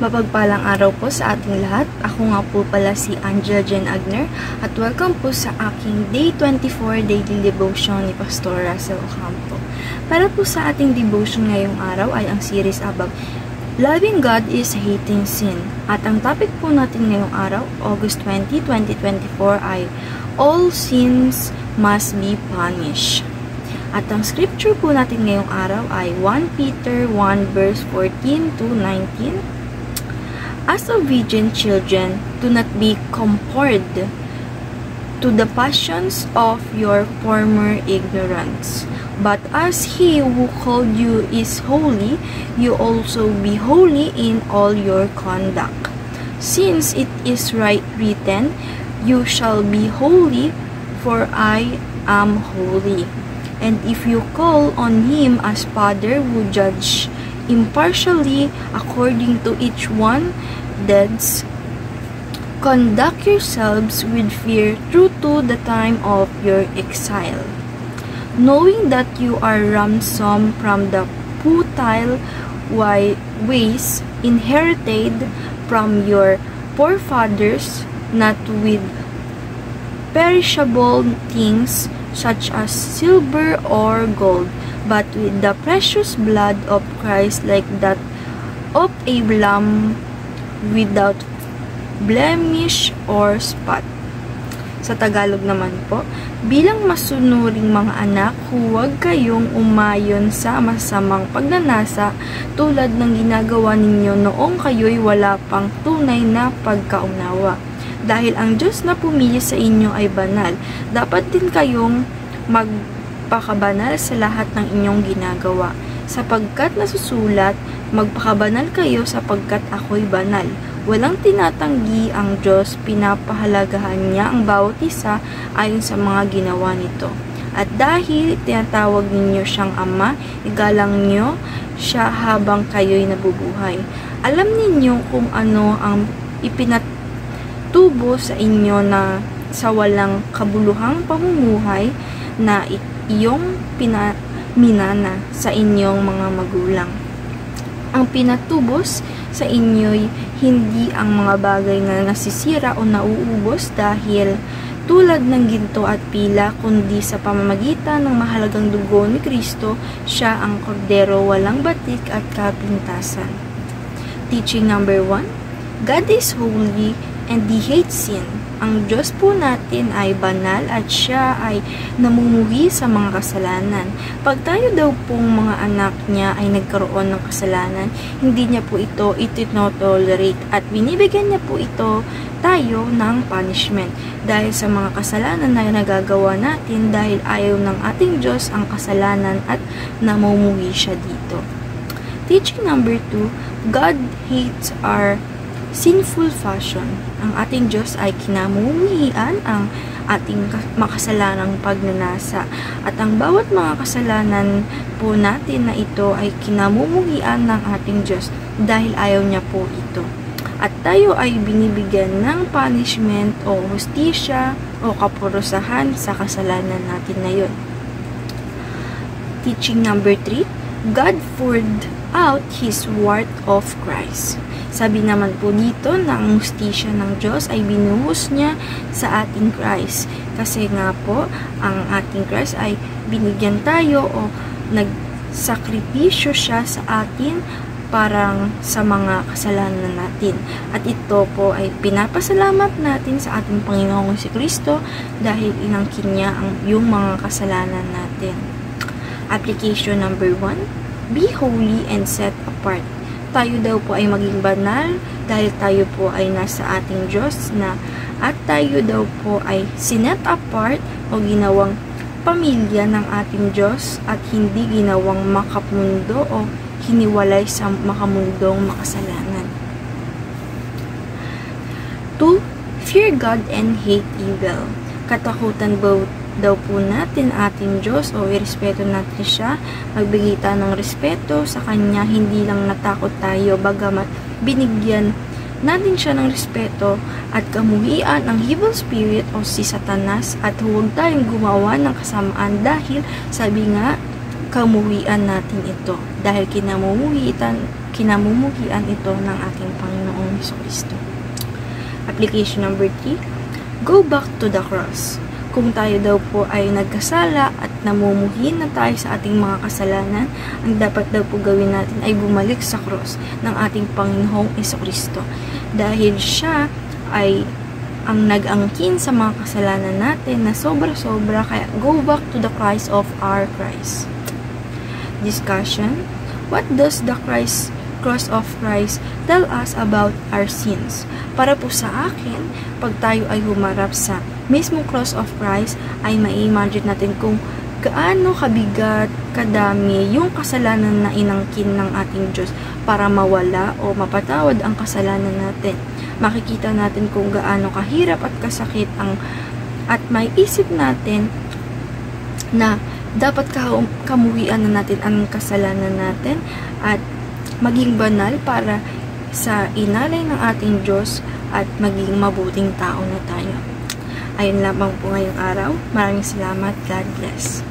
Mapagpalang araw po sa ating lahat. Ako nga po pala si Angela Jen Agner at welcome po sa aking Day 24 Daily Devotion ni Pastor Russell Ocampo. Para po sa ating devotion ngayong araw ay ang series about Loving God is Hating Sin. At ang topic po natin ngayong araw, August 20, 2024 ay All Sins Must Be Punished. At ang scripture po natin ngayong araw ay 1 Peter 1 verse 14 to 19. As obedient children, do not be conformed to the passions of your former ignorance. But as he who called you is holy, you also be holy in all your conduct. Since it is written, you shall be holy, for I am holy. And if you call on him as Father who judge impartially according to each one deeds, conduct yourselves with fear through to the time of your exile, knowing that you are ransomed from the futile ways inherited from your forefathers, not with perishable things such as silver or gold, but with the precious blood of Christ, like that of a lamb without blemish or spot. Sa Tagalog naman po, bilang masunuring mga anak, huwag kayong umayon sa masamang pagnanasa tulad ng ginagawa ninyo noong kayo'y wala pang tunay na pagkaunawa. Dahil ang Diyos na pumili sa inyo ay banal, dapat din kayong magpakabanal sa lahat ng inyong ginagawa. Sapagkat nasusulat, magpakabanal kayo sapagkat ako'y banal. Walang tinatanggi ang Diyos, pinapahalagahan niya ang bawat isa ayon sa mga ginawa nito. At dahil tinatawag ninyo siyang Ama, igalang niyo siya habang kayo'y nabubuhay. Alam ninyo kung ano ang ipinatubo sa inyo na sa walang kabuluhang pamumuhay na iyong minana sa inyong mga magulang. Ang pinatubos sa inyo'y hindi ang mga bagay na nasisira o nauubos dahil tulad ng ginto at pila, kundi sa pamamagitan ng mahalagang dugo ni Kristo, siya ang kordero walang batik at kapintasan. Teaching number 1, God is holy and He hates sin. Ang Diyos po natin ay banal at siya ay namumuhi sa mga kasalanan. Pag tayo daw pong mga anak niya ay nagkaroon ng kasalanan, hindi niya po ito itinotolerate at binibigyan niya po ito tayo ng punishment dahil sa mga kasalanan na nagagawa natin dahil ayaw ng ating Diyos ang kasalanan at namumuhi siya dito. Teaching number 2, God hates our sinful fashion. Ang ating Diyos ay kinamumuhian ang ating makasalanang pagnanasa. At ang bawat mga kasalanan po natin na ito ay kinamumuhian ng ating Diyos dahil ayaw niya po ito. At tayo ay binibigyan ng punishment o hustisya o kapurusahan sa kasalanan natin na yun. Teaching number 3, God poured out His wrath of Christ. Sabi naman po dito na ang hustisya ng Diyos ay binuhos niya sa ating Christ. Kasi nga po, ang ating Christ ay binigyan tayo o nagsakripisyo siya sa atin parang sa mga kasalanan natin. At ito po ay pinapasalamat natin sa ating Panginoong si Kristo dahil inangkin niya yung mga kasalanan natin. Application number 1, be holy and set apart. Tayo daw po ay maging banal dahil tayo po ay nasa ating Diyos na at tayo daw po ay sinet apart o ginawang pamilya ng ating Diyos at hindi ginawang makamundo o hiniwalay sa makamundong makasalanan. 2. Fear God and hate evil. Katakutan daw po natin ating Diyos o irespeto natin siya, magbigay tayo ng respeto sa Kanya, hindi lang natakot tayo, bagamat binigyan natin siya ng respeto at kamuhian ang evil spirit o si Satanas at huwag tayong gumawa ng kasamaan dahil sabi nga, kamuhian natin ito dahil kinamumuhian ito ng ating Panginoong Jesucristo. Application number 3, go back to the cross. Kung tayo daw po ay nagkasala at namumuhin na tayo sa ating mga kasalanan, ang dapat daw po gawin natin ay bumalik sa cross ng ating Panginoong Jesucristo. Dahil siya ay ang nag-angkin sa mga kasalanan natin na sobra-sobra, kaya go back to the Christ of our Christ. Discussion: what does the cross of Christ tell us about our sins? Para po sa akin, pag tayo ay humarap sa mismong cross of Christ, ay mai-imagine natin kung gaano kabigat, kadami yung kasalanan na inangkin ng ating Diyos para mawala o mapatawad ang kasalanan natin. Makikita natin kung gaano kahirap at kasakit at may isip natin na dapat kamuhian na natin ang kasalanan natin at maging banal para sa inalay ng ating Diyos at maging mabuting tao na tayo. Ayun lamang po ngayong araw. Maraming salamat. God bless.